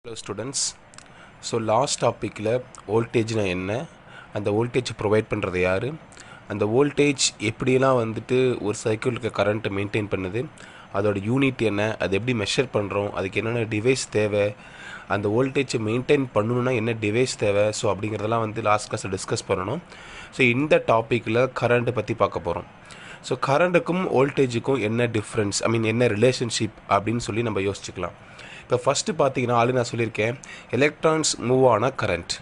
Hello students. So last topicல வோல்டேஜ்னா என்ன, அந்த voltage provide பண்ணுறது யார், அந்த வோல்டேஜ் எப்படியெல்லாம் வந்துட்டு ஒரு சர்க்யூட்டுக்கு கரண்ட்டை மெயின்டைன் பண்ணுது, அதோட யூனிட் என்ன, அது எப்படி மெஷர் பண்ணுறோம், அதுக்கு என்னென்ன டிவைஸ் தேவை, அந்த வோல்டேஜை மெயின்டைன் பண்ணணுன்னா என்ன டிவைஸ் தேவை, ஸோ அப்படிங்கிறதெல்லாம் வந்து லாஸ்ட் கிளாஸில் டிஸ்கஸ் பண்ணணும். ஸோ இந்த டாப்பிக்கில் கரண்ட்டை பற்றி பார்க்க போகிறோம். ஸோ கரண்ட்டுக்கும் வோல்டேஜுக்கும் என்ன டிஃப்ரென்ஸ், என்ன ரிலேஷன்ஷிப் அப்படின்னு சொல்லி நம்ம யோசிச்சுக்கலாம். இப்போ ஃபஸ்ட்டு பார்த்தீங்கன்னா ஆல்ரெடி நான் சொல்லியிருக்கேன், எலக்ட்ரான்ஸ் மூவ் ஆனால் கரண்ட்,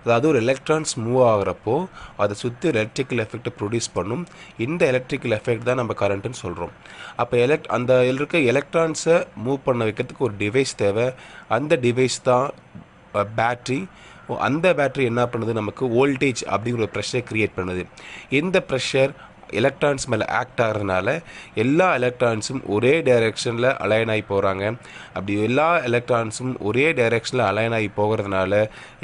அதாவது ஒரு எலக்ட்ரான்ஸ் மூவ் ஆகிறப்போ அதை சுற்றி எலக்ட்ரிக்கல் எஃபெக்டை ப்ரொடியூஸ் பண்ணும். இந்த எலக்ட்ரிக்கல் எஃபெக்ட் தான் நம்ம கரண்ட்டுன்னு சொல்கிறோம். அப்போ அந்த இருக்க எலக்ட்ரான்ஸை மூவ் பண்ண வைக்கிறதுக்கு ஒரு டிவைஸ் தேவை. அந்த டிவைஸ் தான் பேட்ரி. அந்த பேட்ரி என்ன பண்ணுது, நமக்கு வோல்டேஜ் அப்படிங்கிற ஒரு ப்ரெஷரை க்ரியேட் பண்ணுது. இந்த ப்ரெஷர் எலக்ட்ரான்ஸ் மேலே ஆக்ட் ஆகிறதுனால எல்லா எலக்ட்ரான்ஸும் ஒரே டைரெக்ஷனில் அலைன் ஆகி போகிறாங்க. அப்படி எல்லா எலக்ட்ரான்ஸும் ஒரே டைரெக்ஷனில் அலைன் ஆகி போகிறதுனால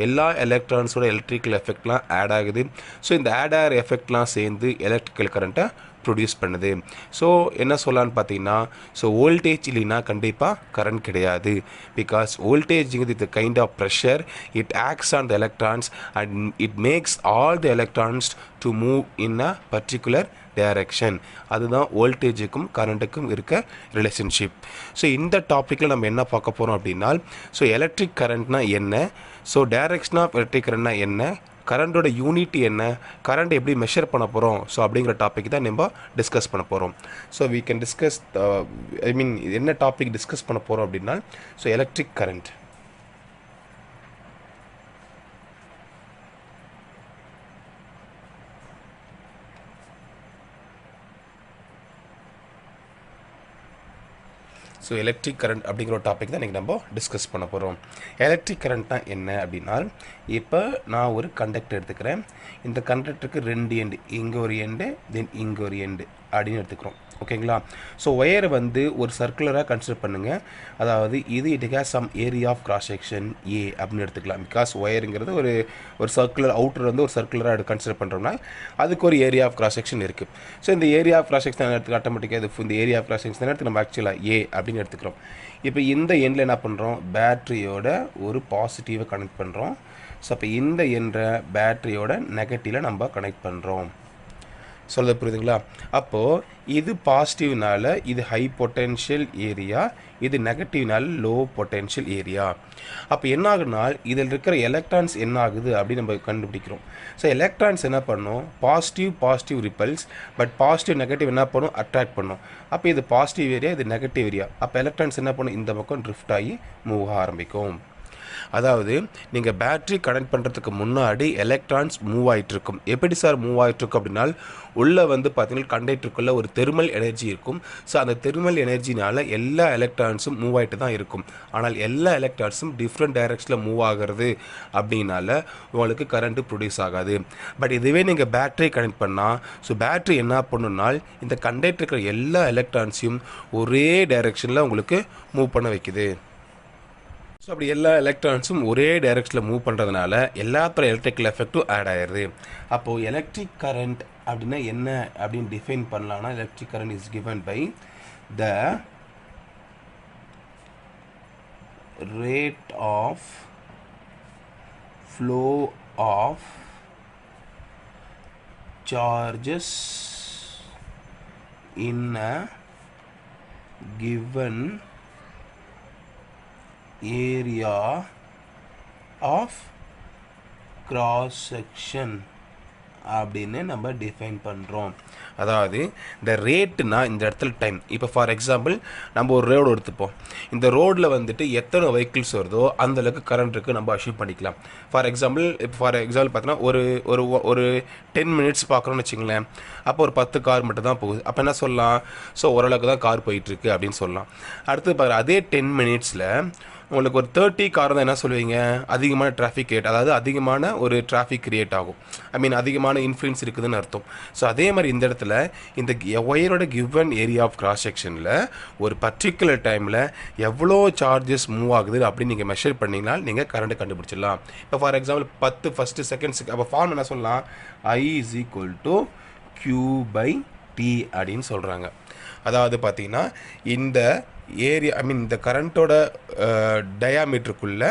எல்லா எலக்ட்ரான்ஸோட எலக்ட்ரிக்கல் எஃபெக்ட்லாம் ஆட் ஆகுது. ஸோ இந்த ஆட் ஆகிற எஃபெக்ட்லாம் சேர்ந்து எலக்ட்ரிக்கல் கரண்ட்டை ப்ரொடியூஸ் பண்ணுது. ஸோ என்ன சொல்லலான்னு பார்த்தீங்கன்னா, ஸோ வோல்டேஜ் இல்லைன்னா கண்டிப்பாக கரண்ட் கிடையாது. பிகாஸ் வோல்டேஜ்ங்கிறது இது kind of pressure, it acts on the electrons and it makes all the electrons to move in a particular direction. அதுதான் வோல்டேஜுக்கும் கரண்ட்டுக்கும் இருக்க ரிலேஷன்ஷிப். ஸோ இந்த டாப்பிக்கில் நம்ம என்ன பார்க்க போகிறோம் அப்படின்னா, ஸோ எலக்ட்ரிக் கரண்ட்னா என்ன, ஸோ டைரக்ஷன் ஆஃப் எலக்ட்ரிக் கரண்ட்னா என்ன, கரண்டோட யூனிட் என்ன, கரண்ட் எப்படி மெஷர் பண்ண போகிறோம், ஸோ அப்படிங்கிற டாபிக் தான் நம்ம டிஸ்கஸ் பண்ண போகிறோம். ஸோ we can discuss என்ன டாபிக் டிஸ்கஸ் பண்ண போகிறோம் அப்படின்னா, so electric current. So electric current அப்படிங்கிற ஒரு டாபிக் தான் இன்றைக்கி நம்ம டிஸ்கஸ் பண்ண போகிறோம். எலக்ட்ரிக் கரண்ட்னா என்ன அப்படின்னா, இப்போ நான் ஒரு கண்டக்டர் எடுத்துக்கிறேன். இந்த கண்டக்டருக்கு ரெண்டு எண்டு, இங்கே ஒரு எண்டு தென் இங்கே ஒரு எண்டு அப்படின்னு எடுத்துக்கிறோம். ஓகேங்களா? ஸோ ஒயரை வந்து ஒரு சர்க்குலராக கன்சிடர் பண்ணுங்கள். அதாவது it has some area of cross section A அப்படின்னு எடுத்துக்கலாம். பிகாஸ் ஒயருங்கிறது ஒரு சர்க்குலர் அவுட்டர் வந்து ஒரு சர்க்குலராக கன்சிடர் பண்ணுறோம்னா அதுக்கு ஒரு ஏரியா ஆஃப் கிராஸ் செக்ஷன் இருக்குது. ஸோ இந்த ஏரியா ஆஃப் கிராஸ் செக்ஷன் எடுத்துக்க ஆட்டோமேட்டிக்காக இந்த ஏரியா ஆஃப் கிராஸ் செக்ஷன் எடுத்து நம்ம ஆக்சுவலாக ஏ அப்படின்னு எடுத்துக்கிறோம். இப்போ இந்த எண்டில் என்ன பண்ணுறோம், பேட்ரியோட ஒரு பாசிட்டிவை கனெக்ட் பண்ணுறோம். ஸோ அப்போ இந்த என்ற பேட்ரியோட நெகட்டிவில் நம்ம கனெக்ட் பண்ணுறோம். சொல்ல புரியுதுங்களா? அப்போது இது பாசிட்டிவ்னால இது ஹை பொட்டென்ஷியல் ஏரியா, இது நெகட்டிவ்னால லோ பொட்டென்ஷியல் ஏரியா. அப்போ என்ன ஆகுனா, இதில் இருக்கிற எலக்ட்ரான்ஸ் என்ன ஆகுது அப்படின்னு நம்ம கண்டுபிடிக்கிறோம். ஸோ எலக்ட்ரான்ஸ் என்ன பண்ணும், positive repels, but positive negative என்ன பண்ணும், அட்ராக்ட் பண்ணும். அப்போ இது பாசிட்டிவ் ஏரியா, இது நெகட்டிவ் ஏரியா. அப்போ எலக்ட்ரான்ஸ் என்ன பண்ணும், இந்த பக்கம் ட்ரிஃப்ட் ஆகி மூவ் ஆரம்பிக்கும். அதாவது நீங்கள் பேட்ரி கனெக்ட் பண்ணுறதுக்கு முன்னாடி எலக்ட்ரான்ஸ் மூவ் ஆகிட்டுருக்கும். எப்படி சார் மூவ் ஆகிட்டுருக்கும் அப்படின்னா, உள்ளே வந்து பார்த்தீங்கன்னா கண்டக்டருக்குள்ளே ஒரு தெர்மல் எனர்ஜி இருக்கும். ஸோ அந்த தெர்மல் எனர்ஜினால் எல்லா எலக்ட்ரான்ஸும் மூவ் ஆகிட்டு தான் இருக்கும். ஆனால் எல்லா எலக்ட்ரான்ஸும் டிஃப்ரெண்ட் டைரக்ஷனில் மூவ் ஆகிறது அப்படின்னால உங்களுக்கு கரண்ட்டு ப்ரொடியூஸ் ஆகாது. பட் இதுவே நீங்கள் பேட்ரி கனெக்ட் பண்ணால், ஸோ பேட்ரி என்ன பண்ணுனால் இந்த கண்டக்டர் இருக்கிற எல்லா எலக்ட்ரான்ஸையும் ஒரே டைரக்ஷனில் உங்களுக்கு மூவ் பண்ண வைக்குது. ஸோ அப்படி எல்லா எலக்ட்ரான்ஸும் ஒரே டைரக்ஷனில் மூவ் பண்ணுறதுனால எல்லாத்தோட எலக்ட்ரிக்கல் எஃபெக்டும் ஆட் ஆயிடுது. அப்போது எலக்ட்ரிக் கரண்ட் அப்படின்னா என்ன அப்படின்னு டிஃபைன் பண்ணலான்னா, electric current is given by the rate of flow of charges in a given area of cross section அப்படின்னு நம்ம டிஃபைன் பண்ணுறோம். அதாவது இந்த ரேட்டுனா இந்த இடத்துல டைம். இப்போ ஃபார் எக்ஸாம்பிள் நம்ம ஒரு ரோடு எடுத்துப்போம். இந்த ரோடில் வந்துட்டு எத்தனை வெஹிக்கிள்ஸ் வருதோ அந்தளவுக்கு கரண்ட் இருக்குது நம்ம அச்சீவ் பண்ணிக்கலாம். ஃபார் எக்ஸாம்பிள் பார்த்தீங்கன்னா ஒரு 10 மினிட்ஸ் பார்க்குறோன்னு வச்சுங்களேன். அப்போ ஒரு 10 கார் மட்டும் தான் போகுது. அப்போ என்ன சொல்லலாம், ஸோ ஓரளவுக்கு தான் கார் போயிட்டுருக்கு அப்படின்னு சொல்லலாம். அடுத்து பாருங்கள், அதே 10 மினிட்ஸில் உங்களுக்கு ஒரு 30 கார் தான் என்ன சொல்லுவீங்க, அதிகமான டிராஃபிக் கிரியேட், அதாவது அதிகமான ஒரு டிராஃபிக் கிரியேட் ஆகும். அதிகமான இன்ஃப்ளூயன்ஸ் இருக்குதுன்னு அர்த்தம். ஸோ அதே மாதிரி இந்த இடத்துல இந்த ஒயரோட கிவன் ஏரியா ஆஃப் கிராஸ் செக்ஷனில் ஒரு பர்டிகுலர் டைமில் எவ்வளோ சார்ஜஸ் மூவ் ஆகுது அப்படின்னு நீங்கள் மெஷர் பண்ணிங்கன்னா நீங்கள் கரண்ட்டை கண்டுபிடிச்சிடலாம். இப்போ ஃபார் எக்ஸாம்பிள் 10 ஃபஸ்ட்டு செகண்ட்ஸுக்கு அப்போ ஃபார்ம் என்ன சொல்லலாம், I is equal to Q by T அப்படின்னு சொல்கிறாங்க. அதாவது பார்த்தீங்கன்னா இந்த ஏரியா இந்த கரண்ட்டோட டயாமீட்டருக்குள்ளே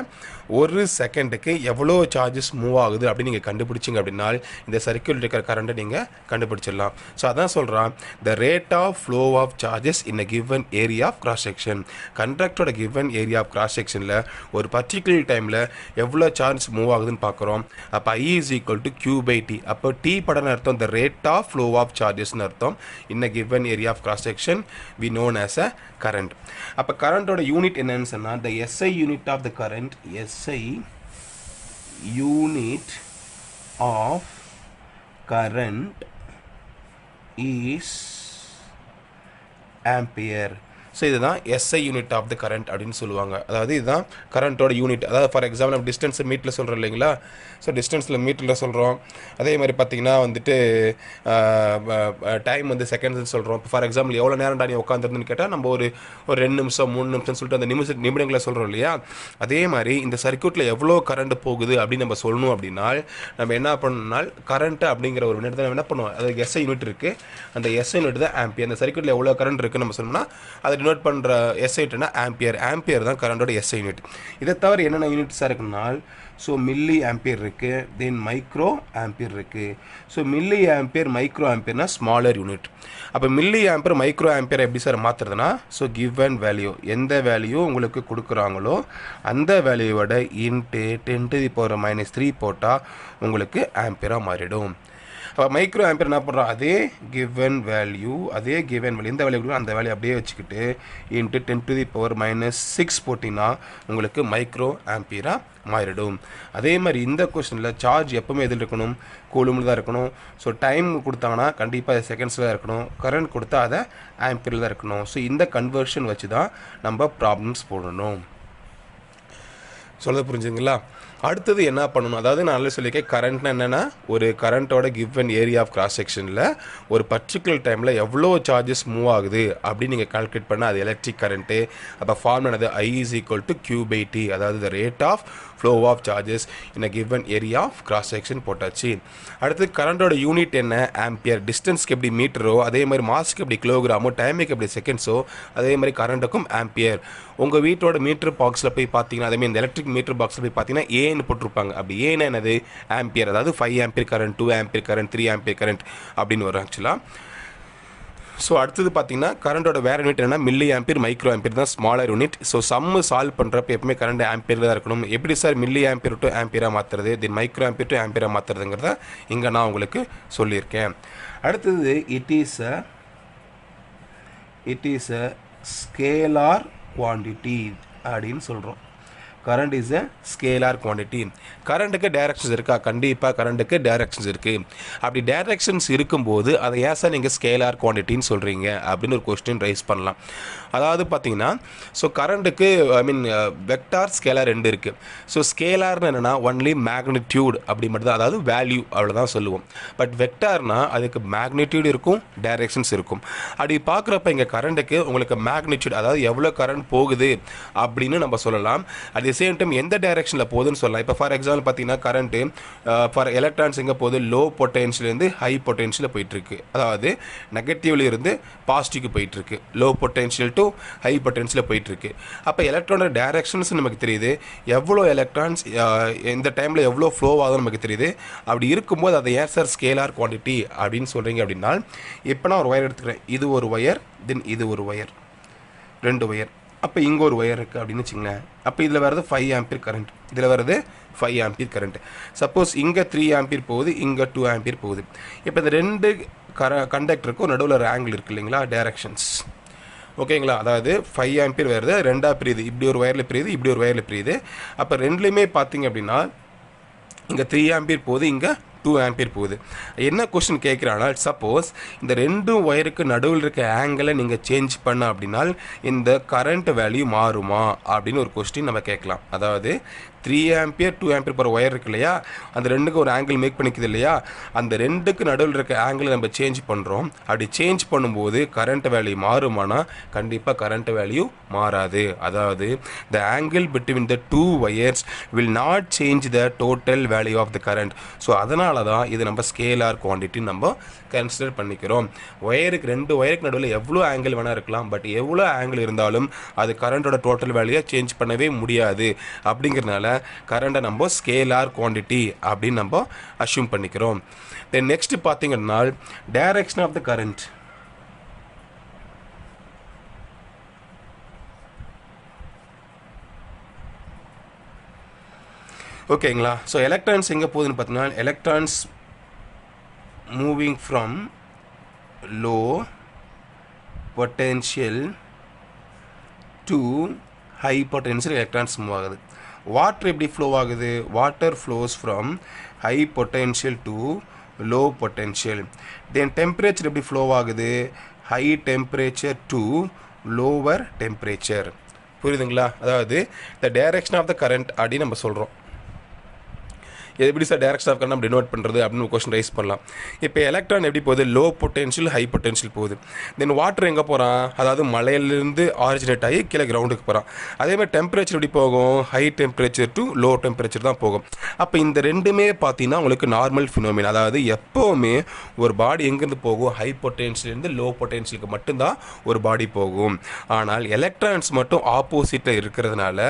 ஒரு செகண்டுக்கு எவ்வளோ சார்ஜஸ் மூவ் ஆகுது அப்படின்னு நீங்கள் கண்டுபிடிச்சிங்க அப்படின்னா இந்த சர்க்கியூட் இருக்கிற கரண்ட்டை நீங்கள் கண்டுபிடிச்சிடலாம். ஸோ அதான் சொல்கிறான், the rate of flow of charges in a given area of cross section. கண்டக்டரோட கிவன் ஏரியா ஆஃப் கிராஸ் செக்ஷனில் ஒரு பர்டிகுலர் டைமில் எவ்வளோ சார்ஜ் மூவ் ஆகுதுன்னு பார்க்குறோம். அப்போ I is equal to Q by T. அப்போ T படம்னு அர்த்தம் the rate of flow of சார்ஜஸ்னு அர்த்தம். In a given area of cross section we known as a current. அப்போ கரண்ட்டோட யூனிட் என்னன்னு சொன்னால் the SI unit of the current, SI unit of current is ampere. So இதுதான் SI unit of the current அப்படின்னு சொல்லுவாங்க. அதாவது இதுதான் கரண்ட்டோட யூனிட். அதாவது ஃபார் எக்ஸாம்பிள் நம்ம டிஸ்டன்ஸ் மீட்டரில் சொல்கிறோம் இல்லைங்களா. ஸோ டிஸ்டன்ஸில் மீட்டரில் சொல்கிறோம். அதே மாதிரி பார்த்திங்கன்னா வந்துட்டு டைம் வந்து செகண்ட்ஸ்னு சொல்கிறோம். இப்போ ஃபார் எக்ஸாம்பிள் எவ்வளோ நேரம் நீ உட்காந்துருந்துன்னு கேட்டால் நம்ம ஒரு 2 நிமிஷம் 3 நிமிஷம்னு சொல்லிட்டு அந்த நிமிடங்களை சொல்கிறோம் இல்லையா. அதே மாதிரி இந்த சர்க்யூட்டில் எவ்வளோ கரண்ட் போகுது அப்படின்னு நம்ம சொல்லணும் அப்படின்னா நம்ம என்ன பண்ணணும்னா கரண்ட் அப்படிங்கிற ஒரு யூனிட் தான் என்ன பண்ணுவோம். அது SI யூனிட் இருக்குது. அந்த SI யூனிட் தான் ஆம்பியர். அந்த சர்க்யூட்டில் எவ்வளோ கரண்ட் இருக்குன்னு நம்ம சொன்னோம்னா அதை டினோட் பண்ணுற SI யூனிட்னா ஆம்பியர். ஆம்பியர் தான் கரண்டோட SI யூனிட். இதை தவிர என்னென்ன யூனிட்ஸாக இருக்குன்னா ஸோ மில்லி ஆம்பியர் இருக்குது, தென் மைக்ரோ ஆம்பியர் இருக்குது. ஸோ மில்லி ஆம்பியர் மைக்ரோ ஆம்பியர்னா ஸ்மாலர் யூனிட். அப்போ மில்லி ஆம்பியர் மைக்ரோ ஆம்பியர் எப்படி சார் மாற்றுறதுனா ஸோ கிவன் வேல்யூ எந்த வேல்யூ உங்களுக்கு கொடுக்குறாங்களோ அந்த வேல்யூவோட இன்ட்டு 10⁻³ போட்டால் உங்களுக்கு ஆம்பியராக மாறிடும். அப்போ மைக்ரோ ஆம்பியர் என்ன பண்ணுறோம், அதே கிவன் வேல்யூ எந்த வேல்யூ கொடுக்கும் அந்த வேல்யூ அப்படியே வச்சுக்கிட்டு இன்ட்டு 10⁻⁶ போட்டிங்கன்னா உங்களுக்கு மைக்ரோ ஆம்பியராக மாறிடும். அதே மாதிரி இந்த கொஸ்டினில் சார்ஜ் எப்போவுமே எதில் இருக்கணும், கூலுமில் தான் இருக்கணும். ஸோ டைம் கொடுத்தாங்கன்னா கண்டிப்பாக அது செகண்ட்ஸில் தான் இருக்கணும். கரண்ட் கொடுத்தா அதை ஆம்பியரில் தான் இருக்கணும். ஸோ இந்த கன்வர்ஷன் வச்சு தான் நம்ம ப்ராப்ளம்ஸ் போடணும். சொல்ல புரிஞ்சுங்களா. அடுத்தது என்ன பண்ணணும், அதாவது நான் நல்லா சொல்லியிருக்கேன் கரண்ட்னா என்னென்னா ஒரு கரண்ட்டோட கிவன் ஏரியா ஆஃப் கிராஸ் செக்ஷனில் ஒரு பர்டிகுலர் டைமில் எவ்வளோ சார்ஜஸ் மூவ் ஆகுது அப்படின்னு நீங்கள் கால்குலேட் பண்ணால் அது எலக்ட்ரிக் கரண்ட்டு. அப்போ ஃபார்ம் என்னது I is equal to Q by T, அதாவது the rate of flow of charges in a given area of cross section போட்டாச்சு. அடுத்து கரண்டோட யூனிட் என்ன, ஆம்பியர். டிஸ்டன்ஸ்க்கு எப்படி மீட்டரோ அதே மாதிரி மாஸ்க்கு எப்படி கிலோகிராமோ டைமுக்கு எப்படி செகண்ட்ஸோ அதே மாதிரி கரண்ட்டுக்கும் ஆம்பியர். உங்கள் வீட்டோட மீட்டர் பாக்ஸில் போய் பார்த்தீங்கன்னா அதேமாதிரி இந்த எலக்ட்ரிக் மீட்டர் பாக்ஸில் போய் பார்த்தீங்கன்னா ஏன்னு போட்டிருப்பாங்க. அப்படி ஏன்னா என்னது ஆம்பியர், அதாவது 5 ampere current, 2 ampere current, 3 ampere current அப்படின்னு வரும் ஆக்சுவலாக. ஸோ அடுத்தது பார்த்தீங்கன்னா கரண்டோட வேறு யூனிட் என்னன்னா மில்லி ஆம்பியர் மைக்ரோ ஆம்பியர் தான் smaller unit. So sum solve பண்ணுறப்ப எப்பவுமே கரண்ட் ஆம்பியர் தான் இருக்கணும். எப்படி சார் மில்லி ஆம்பியர் டு ஆம்பியராக மாற்றுறது, தென் மைக்ரோ ஆம்பியர் டு ஆம்பியராக மாற்றுறதுங்கிறத இங்கே நான் உங்களுக்கு சொல்லியிருக்கேன். அடுத்தது it is a scalar quantity அப்படின்னு சொல்கிறோம். Current is a scalar quantity. கரண்ட்டுக்கு டைரக்ஷன்ஸ் இருக்கா, கண்டிப்பாக கரண்ட்டுக்கு டைரக்ஷன்ஸ் இருக்குது. அப்படி டைரக்ஷன்ஸ் இருக்கும்போது அதை ஏன் சார் நீங்கள் ஸ்கேலார் குவான்டிட்டின்னு சொல்கிறீங்க அப்படின்னு ஒரு கொஸ்டின் ரைஸ் பண்ணலாம். அதாவது பார்த்தீங்கன்னா ஸோ கரண்ட்டுக்கு வெக்டார் ஸ்கேலார் 2 இருக்குது. ஸோ ஸ்கேலார்னு என்னென்னா ஒன்லி மேக்னிடியூட் அப்படி மட்டும் தான், அதாவது வேல்யூ அவ்வளோதான் சொல்லுவோம். பட் வெக்டார்னா அதுக்கு மேக்னிடியூட் இருக்கும், டைரக்ஷன்ஸ் இருக்கும். அப்படி பார்க்குறப்ப இங்கே கரண்ட்டுக்கு உங்களுக்கு மேக்னிடியூட் அதாவது எவ்வளோ கரண்ட் போகுது அப்படின்னு நம்ம சொல்லலாம். அட் தி சேம் டைம் எந்த டைரக்ஷனில் போகுதுன்னு சொல்லலாம். இப்போ ஃபார் எக்ஸாம்பிள் பார்த்தீங்கன்னா கரண்ட்டு ஃபார் எலக்ட்ரான்ஸ் எங்கே போகுது, லோ பொட்டென்ஷியலேருந்து ஹை பொட்டென்ஷியலில் போயிட்டுருக்கு. அதாவது நெகட்டிவ்ல இருந்து பாசிட்டிவ்க்கு போயிட்டுருக்கு, லோ பொட்டென்ஷியல் டு ஹை பொட்டென்ஷியலில் போயிட்டுருக்கு. அப்போ எலக்ட்ரானோட டைரக்ஷன்ஸ் நமக்கு தெரியுது, எவ்வளோ எலக்ட்ரான்ஸ் இந்த டைமில் எவ்வளோ ஃப்ளோ ஆகுதுன்னு நமக்கு தெரியுது. அப்படி இருக்கும்போது அதை ஏன் சார் ஸ்கேலார் குவான்டிட்டி அப்படின்னு சொல்கிறீங்க அப்படின்னா, இப்போ நான் ஒரு ஒயர் எடுத்துக்கிறேன், இது ஒரு ஒயர், தென் இது ஒரு ஒயர், 2 ஒயர். அப்போ இங்கே ஒரு ஒயர் இருக்குது அப்படின்னு வச்சுங்களேன். அப்போ இதில் வர்றது 5 ஆம்பியர் கரண்ட், இதில் வர்றது 5 ஆம்பியர் கரண்ட். சப்போஸ் இங்கே 3 ஆம்பியர் போகுது, இங்கே 2 ஆம்பியர் போகுது. இப்போ இந்த 2 கண்டக்டருக்கும் நடுவில் ஒரு ஆங்கிள் இருக்குது இல்லைங்களா, டைரக்ஷன்ஸ். ஓகேங்களா, அதாவது 5 ஆம்பியர் வருது, 2ஆக பிரியுது, இப்படி ஒரு ஒயரில் பிரியுது, இப்படி ஒரு ஒயரில் பிரியுது. அப்போ ரெண்டுலேயுமே பார்த்தீங்க அப்படின்னா இங்கே 3 ஆம்பியர் போகுது, இங்கே 2 ஆம்பியர் போகுது. என்ன கொஸ்டின் கேட்குறாங்கன்னா, சப்போஸ் இந்த 2 ஒயருக்கு நடுவில் இருக்க ஆங்கிளை நீங்கள் சேஞ்ச் பண்ண அப்படின்னா இந்த கரண்ட் வேல்யூ மாறுமா அப்படின்னு ஒரு கொஸ்டின் நம்ம கேட்கலாம். அதாவது 3 ஆம்பியர் 2 ஆம்பியர் போகிற ஒயர் இருக்கு இல்லையா, அந்த 2க்கு ஒரு ஆங்கிள் மேக் பண்ணிக்குது இல்லையா, அந்த 2க்கு நடுவில் இருக்க ஆங்கிளை நம்ம சேஞ்ச் பண்ணுறோம். அப்படி சேஞ்ச் பண்ணும்போது கரண்ட் வேல்யூ மாறுமானா கண்டிப்பாக கரண்ட் வேல்யூ மாறாது. அதாவது the angle between the 2 wires will not change the total value of the current. So அதனால அதனால தான் இது நம்ம ஸ்கேலார் குவான்டிட்டி நம்ம கன்சிடர் பண்ணிக்கிறோம். ரெண்டு ஒயருக்கு நடுவில் எவ்வளோ ஆங்கிள் வேணால் இருக்கலாம், பட் எவ்வளோ ஆங்கிள் இருந்தாலும் அது கரண்டோட டோட்டல் வேல்யூயை சேஞ்ச் பண்ணவே முடியாது. அப்படிங்கிறதுனால கரண்டை நம்ம ஸ்கேலார் குவான்டிட்டி அப்படின்னு நம்ம அஷ்யூம் பண்ணிக்கிறோம். தென் நெக்ஸ்ட் பார்த்தீங்கன்னா டைரக்ஷன் ஆஃப் த கரண்ட். ஓகேங்களா? ஸோ எலக்ட்ரான்ஸ் எங்கே போகுதுன்னு பார்த்தீங்கன்னா, electrons moving from low potential to high potential electrons move ஆகுது. வாட்டர் எப்படி ஃப்ளோ ஆகுது? Water flows from high potential to low potential. Then temperature எப்படி ஃப்ளோ ஆகுது? High temperature to lower temperature. புரியுதுங்களா? அதாவது the direction of the current அப்படின்னு நம்ம சொல்கிறோம். எப்படி சார் டைரக்ஷன் ஆஃப் கரண்ட் நம்ம டினோட் பண்ணுறது அப்படின்னு கொஸ்டின் ரைஸ் பண்ணலாம். இப்போ எலக்ட்ரான் எப்படி போகுது? லோ பொட்டென்ஷியல் ஹை பொட்டென்ஷியல் போகுது. தென் வாட்டர் எங்கே போகிறான்? அதாவது மலையிலேருந்து ஆரிஜினேட் ஆகி கீழே கிரவுண்டுக்கு போகிறான். அதே மாதிரி டெம்பரேச்சர் எப்படி போகும்? High temperature to low temperature தான் போகும். அப்போ இந்த ரெண்டுமே பார்த்தீங்கன்னா உங்களுக்கு நார்மல் ஃபினோமினா. அதாவது எப்போவுமே ஒரு பாடி எங்கேருந்து போகும்? ஹை பொட்டென்ஷியலேருந்து லோ பொட்டென்ஷியலுக்கு மட்டும்தான் ஒரு பாடி போகும். ஆனால் எலக்ட்ரான்ஸ் மட்டும் ஆப்போசிட்டில் இருக்கிறதுனால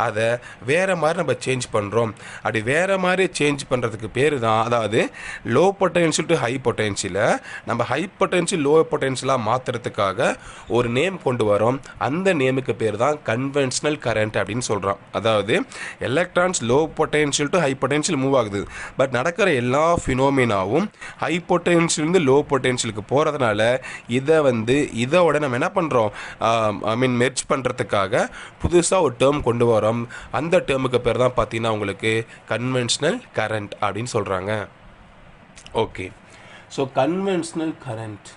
அதை வேறு மாதிரி நம்ம சேஞ்ச் பண்ணுறோம். அப்படி வேறு மாதிரி சேஞ்ச் பண்ணுறதுக்கு பேர் தான், அதாவது லோ பொட்டென்ஷியல் டு ஹை பொட்டென்ஷியலை நம்ம ஹை பொட்டென்ஷியல் லோ பொட்டென்ஷியலாக மாற்றுறதுக்காக ஒரு நேம் கொண்டு வரோம். அந்த நேமுக்கு பேர் தான் கன்வென்ஷனல் கரண்ட் அப்படின்னு சொல்கிறோம். அதாவது electrons low potential to high potential move ஆகுது, பட் நடக்கிற எல்லா ஃபினோமினாவும் ஹை பொட்டென்ஷியலேருந்து லோ பொட்டென்ஷியலுக்கு போகிறதுனால இதோட நம்ம என்ன பண்ணுறோம்? மெர்ஜ் பண்ணுறதுக்காக புதுசாக ஒரு டேர்ம் கொண்டு வரோம். அந்த டேர்முக்கு பேர் தான் பார்த்தீங்கன்னா உங்களுக்கு கன்வென்ஷனல் கரண்ட் அப்படின்னு சொல்கிறாங்க. Okay, so conventional current.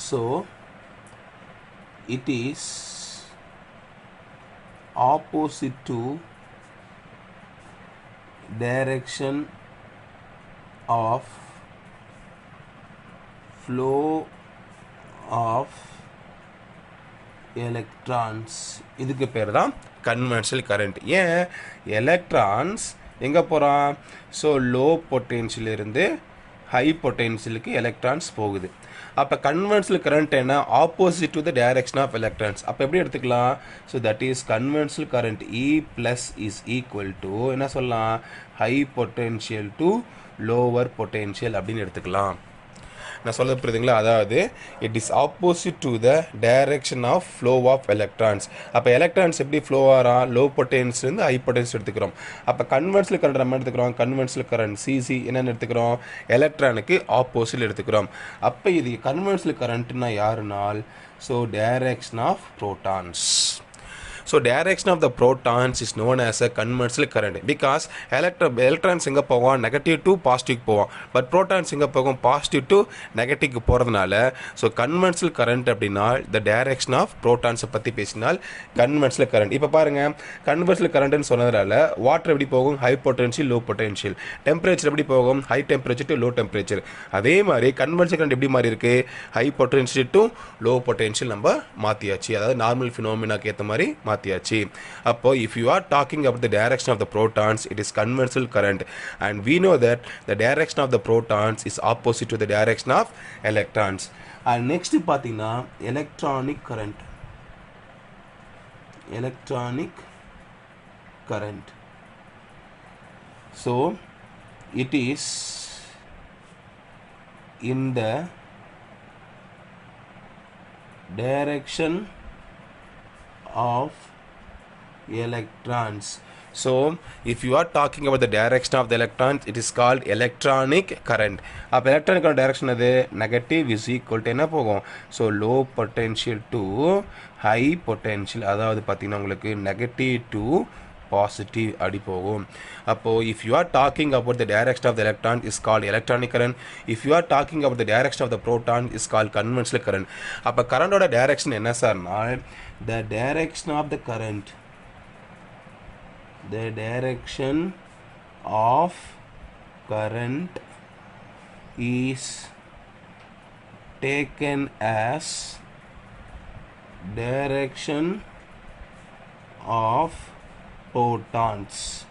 So it is opposite to direction of flow of electrons. இதுக்கு பேர் தான் கன்வென்ஷனல் கரண்ட். ஏன்? எலக்ட்ரான்ஸ் எங்கே போகிறான்? ஸோ லோ பொட்டென்ஷியலிருந்து ஹை பொட்டென்ஷியலுக்கு எலக்ட்ரான்ஸ் போகுது. அப்போ கன்வென்ஷனல் கரண்ட் என்ன? Opposite to the direction of electrons. அப்போ எப்படி எடுத்துக்கலாம்? So that is conventional current E plus is equal to என்ன சொல்லலாம்? High potential to lower potential அப்படின்னு எடுத்துக்கலாம். நான் சொல்ல புரியுதுங்களா? அதாவது it is opposite to the direction of flow of electrons. அப்போ எலக்ட்ரான்ஸ் எப்படி ஃப்ளோ ஆகிறான்? லோ பொட்டென்ஷியலேருந்து ஹை பொட்டென்ஷியல் எடுத்துக்கிறோம். அப்போ கன்வென்ஷனல் கரண்ட் நம்ம எடுத்துக்கிறோம். கன்வென்ஷனல் கரண்ட் சிசி என்னென்னு எடுத்துக்கிறோம்? எலக்ட்ரானுக்கு ஆப்போசிட் எடுத்துக்கிறோம். அப்போ இது கன்வென்ஷனல் கரண்ட்னா யாருனால், so direction of protons. So direction of the protons is known as a conventional current because electrons எங்கே போகும்? நெகட்டிவ் டு பாசிட்டிவ் போவோம். பட் ப்ரோட்டான்ஸ் எங்கே போகும்? பாசிட்டிவ் டு நெகட்டிவ்க்கு போகிறதுனால ஸோ கன்வென்ஷனல் கரண்ட் அப்படின்னா த டைரக்ஷன் ஆஃப் ப்ரோட்டான்ஸை பற்றி பேசினால் கன்வென்ஷனல் கரண்ட். இப்போ பாருங்கள், கன்வென்ஷனல் கரண்ட்னு சொன்னதுனால வாட்டர் எப்படி போகும்? High potential low potential. Temperature எப்படி போகும்? High temperature to low temperature. அதே மாதிரி கன்வென்ஷனல் கரண்ட் எப்படி மாறி இருக்குது? High potential to low potential நம்ம மாற்றியாச்சு. அதாவது நார்மல் ஃபினோமினாக்கு ஏற்ற மாதிரி மாற்றியாச்சு. அப்போ if you are talking about the direction of the protons, it is conventional current, and we know that the direction of the protons is opposite to the direction of electrons. And next பார்த்தீங்கன்னா electronic current. Electronic current. So it is in the direction of electrons. So if you are talking about the direction of the electrons, it is called electronic current. அப்போ electronic current direction அது negative is equal to என்ன போகும்? So low potential to high potential. அதாவது பார்த்தீங்கன்னா உங்களுக்கு negative to positive அப்படி போகும். அப்போது if you are talking about the direction of the electron is called electronic current. If you are talking about the direction of the proton is called conventional current. அப்போ கரண்டோட direction என்ன சார்னா, the direction of the current, the direction of current is taken as direction of protons,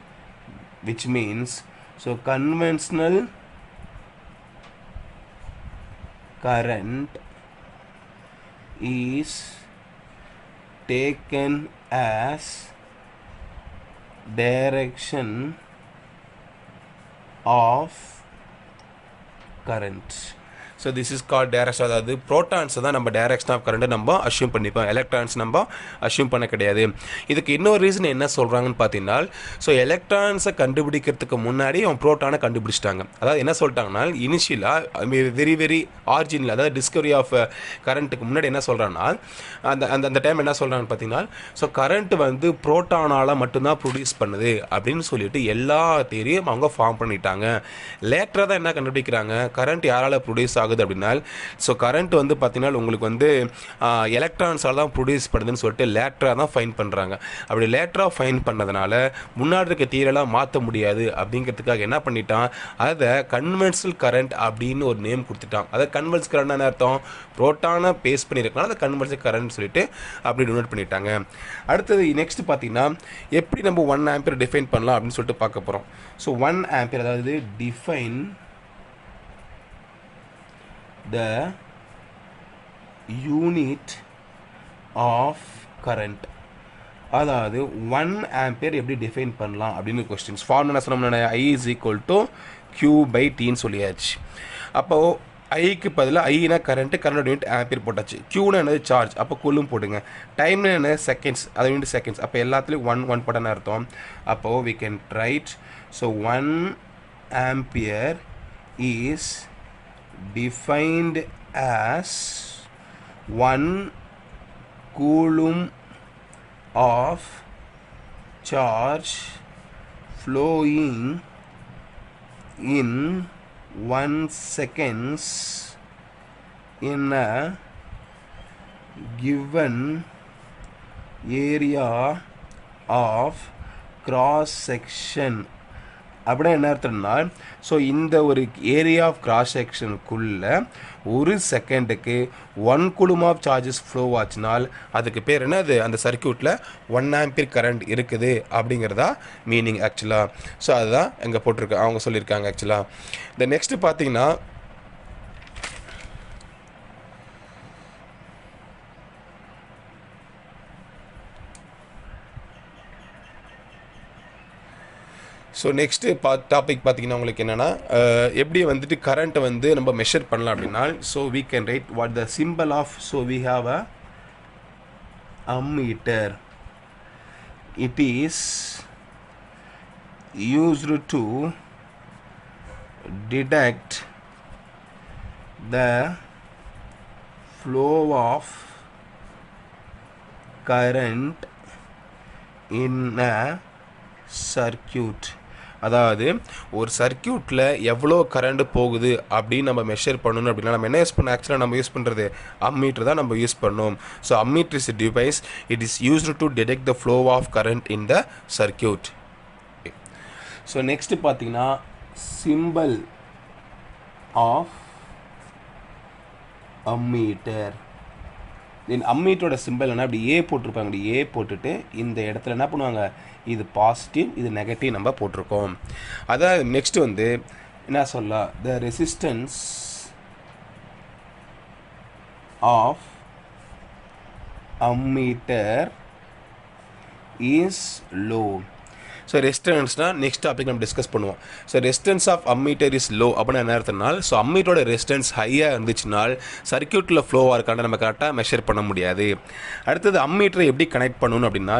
which means so conventional current is taken as direction of current. So this is called direction. அதாவது protons தான் நம்ம direction of கரண்ட்டை நம்ம assume பண்ணிப்போம், electrons நம்ம assume பண்ண கிடையாது. இதுக்கு இன்னொரு ரீசன் என்ன சொல்கிறாங்கன்னு பார்த்தீங்கன்னா, ஸோ எலக்ட்ரான்ஸை கண்டுபிடிக்கிறதுக்கு முன்னாடி அவன் ப்ரோட்டானை கண்டுபிடிச்சிட்டாங்க. அதாவது என்ன சொல்லிட்டாங்கன்னா, இனிஷியலாக வெரி ஆரிஜினில், அதாவது டிஸ்கவரி ஆஃப் கரண்ட்டுக்கு முன்னாடி என்ன சொல்கிறாங்கன்னா, அந்த டைம் என்ன சொல்கிறாங்கன்னு பார்த்தீங்கன்னா, ஸோ கரண்ட் வந்து ப்ரோட்டானால் மட்டும்தான் ப்ரொடியூஸ் பண்ணுது அப்படின்னு சொல்லிட்டு எல்லா தியரியும் அவங்க ஃபார்ம் பண்ணிட்டாங்க. லேட்டராக தான் என்ன கண்டுபிடிக்கிறாங்க, கரண்ட் யாரால் ப்ரொடியூஸ் ஆகுது அப்படின்னா, ஸோ கரண்ட் வந்து பார்த்தீங்கன்னா உங்களுக்கு வந்து எலக்ட்ரான்ஸால் தான் ப்ரொடியூஸ் பண்ணுதுன்னு சொல்லிட்டு லேட்டராக தான் ஃபைன் பண்ணுறாங்க. அப்படி லேட்டராக ஃபைன் பண்ணதுனால முன்னாடி இருக்க தியரியெல்லாம் மாற்ற முடியாது அப்படிங்கிறதுக்காக என்ன பண்ணிட்டான், அதை கன்வென்ஷனல் கரண்ட் அப்படின்னு ஒரு நேம் கொடுத்துட்டான். அதை கன்வென்ஷனல் கரண்ட் என்ன அர்த்தம், ப்ரோட்டானை பேஸ் பண்ணியிருக்கனால அதை கன்வென்ஷனல் கரண்ட் சொல்லிட்டு அப்படி டொனேட் பண்ணிட்டாங்க. அடுத்தது நெக்ஸ்ட் பார்த்தீங்கன்னா, எப்படி நம்ம 1 ஆம்பியர் டிஃபைன் பண்ணலாம் அப்படின்னு சொல்லிட்டு பார்க்க போகிறோம். ஸோ 1 ஆம்பியர், அதாவது define the unit of current. அதாவது 1 ஆம்பியர் எப்படி டிஃபைன் பண்ணலாம் அப்படின்னு கொஸ்டின்ஸ். ஃபார்முலா என்ன சொன்னோம்னா, I is equal to Q/Tன்னு சொல்லியாச்சு. அப்போது ஐக்கு பதிலாக ஐனா கரண்ட்டு யூனிட் ஆம்பியர் போட்டாச்சு. க்யூனா என்னது சார்ஜ், அப்போ கூலும் போடுங்க. டைம்னா என்ன செகண்ட்ஸ், அது யூனிட் செகண்ட்ஸ். அப்போ எல்லாத்துலேயும் 1 போட்டான்னு அர்த்தம். அப்போது we can write, so 1 ampere is defined as 1 coulomb of charge flowing in 1 seconds in a given area of cross section. அப்படின்னா என்ன அர்த்தம்னா, ஸோ இந்த ஒரு ஏரியா ஆஃப் கிராஸ் செக்ஷனுக்குள்ளே ஒரு செகண்டுக்கு 1 கூலும் ஆஃப் சார்ஜஸ் ஃப்ளோ ஆச்சுனால் அதுக்கு பேர் என்ன, அது அந்த சர்க்கியூட்டில் 1 ஆம்பியர் கரண்ட் இருக்குது அப்படிங்கிறதா மீனிங் ஆக்சுவலாக. ஸோ அதுதான் இங்கே போட்டிருக்கு, அவங்க சொல்லியிருக்காங்க ஆக்சுவலாக. இந்த நெக்ஸ்ட்டு பார்த்தீங்கன்னா, ஸோ நெக்ஸ்ட்டு டாபிக் பார்த்தீங்கன்னா உங்களுக்கு என்னென்னா, எப்படி வந்துட்டு கரண்ட்டை வந்து நம்ம மெஷர் பண்ணலாம் அப்படின்னா, so we can write what the symbol of, so we have a ammeter. It is used to detect the flow of current in a circuit. அதாவது ஒரு சர்க்கியூட்டில் எவ்வளோ கரண்ட் போகுது அப்படின்னு நம்ம மெஷர் பண்ணணும் அப்படின்னா நம்ம என்ன யூஸ் பண்ண, ஆக்சுவலாக நம்ம யூஸ் பண்ணுறது அம்மீட்டர் தான் நம்ம யூஸ் பண்ணோம். So ammeter is a device, it is used to detect the flow of current in the circuit. So next பார்த்தீங்கன்னா, symbol of ammeter. தென் அம்மீட்டரோட சிம்பிள் என்ன, அப்படி ஏ போட்டிருப்பாங்க. அப்படி ஏ போட்டுட்டு இந்த இடத்துல என்ன பண்ணுவாங்க, இது பாசிட்டிவ் இது நெகட்டிவ் நம்ம போட்டிருக்கோம். அதாவது நெக்ஸ்ட் வந்து என்ன சொல்லலாம், the resistance of ammeter is low. So ரெசிஸ்டன்ஸ்னால் நெக்ஸ்ட் டாபிக் நம்ம டிஸ்கஸ் பண்ணுவோம். So resistance of ammeter is low அப்படின்னு என்ன அர்த்தம்னால், ஸோ அம்மீட்டரோட ரெசிஸ்டன்ஸ் ஹையாக இருந்துச்சுனால் சர்க்கியூட்டில் ஃப்ளோவாக இருக்கான்னு நம்ம கரெக்டாக மெஷர் பண்ண முடியாது. அடுத்தது அம்மீட்டரை எப்படி கனெக்ட் பண்ணணும் அப்படின்னா,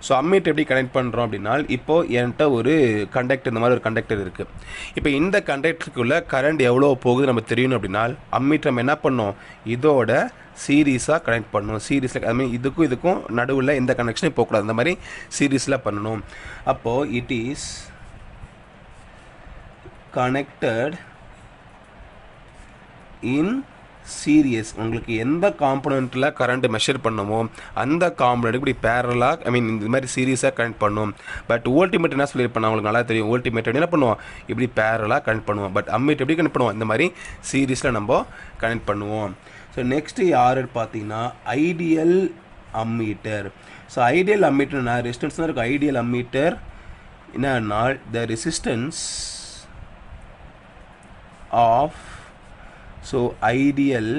ஸோ அம்மீட்டர் எப்படி கனெக்ட் பண்ணுறோம் அப்படின்னா, இப்போது என்கிட்ட ஒரு கண்டக்டர், இந்த மாதிரி ஒரு கண்டக்டர் இருக்குது. இப்போ இந்த கண்டக்டருக்குள்ளே கரண்ட் எவ்வளோ போகுது நம்ம தெரியணும் அப்படின்னா, அம்மீட்டர் நம்ம என்ன பண்ணோம், இதோட சீரீஸாக கனெக்ட் பண்ணணும். சீரீஸில் ஐ மீன் இதுக்கும் நடுவில் எந்த கனெக்ஷனும் போகக்கூடாது, அந்த மாதிரி சீரீஸில் பண்ணணும். அப்போது it is connected in series. உங்களுக்கு எந்த காம்பனண்ட்டில் கரண்ட் மெஷர் பண்ணுமோ அந்த காம்பனண்ட் இப்படி பேரலாக ஐ மீன் இந்த மாதிரி சீரியஸாக கனெக்ட் பண்ணுவோம். பட் வோல்டிமீட்டர் என்ன சொல்லியிருப்பேன் உங்களுக்கு நல்லா தெரியும். வோல்டிமீட்டர் என்ன பண்ணுவோம், இப்படி பேரலாக கனெக்ட் பண்ணுவோம். பட் அம்மீட்டர் எப்படி கனெக்ட் பண்ணுவோம், இந்த மாதிரி சீரியஸில் நம்ம கனெக்ட் பண்ணுவோம். ஸோ நெக்ஸ்ட்டு யார் பார்த்தீங்கன்னா, ஐடியல் அம்மீட்டர். ஸோ ஐடியல் அம்மீட்டர்னா ரெசிஸ்டன்ஸ் தான் இருக்கும். ஐடியல் அம்மீட்டர் என்னன்னா the resistance of so ideal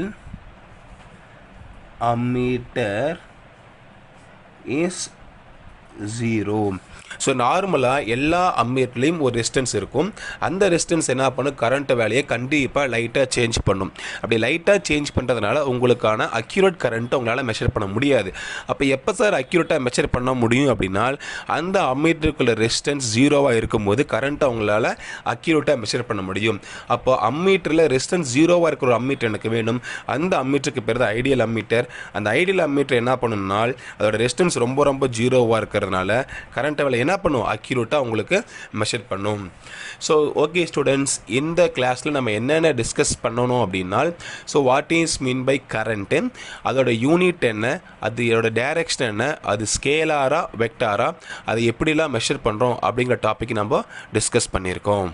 ammeter is 0. So நார்மலாக எல்லா அம்மீட்டர்லேயும் ஒரு ரெசிஸ்டன்ஸ் இருக்கும். அந்த ரெசிஸ்டன்ஸ் என்ன பண்ணும், கரண்ட் வேலையை கண்டிப்பாக லைட்டாக சேஞ்ச் பண்ணும். அப்படி லைட்டாக சேஞ்ச் பண்ணுறதுனால உங்களுக்கான அக்யூரேட் கரண்ட்டை உங்களால் மெஷர் பண்ண முடியாது. அப்போ எப்போ சார் அக்யூரேட்டாக மெஷர் பண்ண முடியும் அப்படின்னா, அந்த அம்மீட்டருக்குள்ள ரெசிஸ்டன்ஸ் 0வாக இருக்கும்போது கரண்ட்டை உங்களால் அக்யூரேட்டாக மெஷர் பண்ண முடியும். அப்போ அம்மீட்டரில் ரெசிஸ்டன்ஸ் 0வாக இருக்கிற ஒரு அம்மீட்டர் எனக்கு வேணும். அந்த அம்மீட்டருக்கு பேர் தான் ஐடியல் அம்மீட்டர். அந்த ஐடியல் அம்மீட்டர் என்ன பண்ணணும்னால் அதோட ரெசிஸ்டன்ஸ் ரொம்ப 0வாக இருக்கிறதுனால கரண்ட்டை வேலை என்ன பண்ணும், அக்யூரேட்டாக உங்களுக்கு மெஷர் பண்ணும். ஸோ ஓகே ஸ்டூடெண்ட்ஸ், இந்த கிளாஸில் நம்ம என்னென்ன டிஸ்கஸ் பண்ணணும் அப்படின்னா, so what is mean by current, அதோட யூனிட் என்ன, அதோட டைரக்ஷன் என்ன, அது ஸ்கேலாரா வெக்டாரா, அதை எப்படிலாம் மெஷர் பண்ணுறோம் அப்படிங்கிற டாபிக் நம்ம டிஸ்கஸ் பண்ணியிருக்கோம்.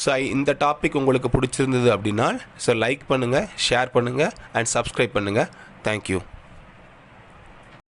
ஸோ இந்த டாபிக் உங்களுக்கு பிடிச்சிருந்தது அப்படின்னா ஸோ லைக் பண்ணுங்கள், ஷேர் பண்ணுங்கள் அண்ட் சப்ஸ்கிரைப் பண்ணுங்கள். தேங்க்யூ.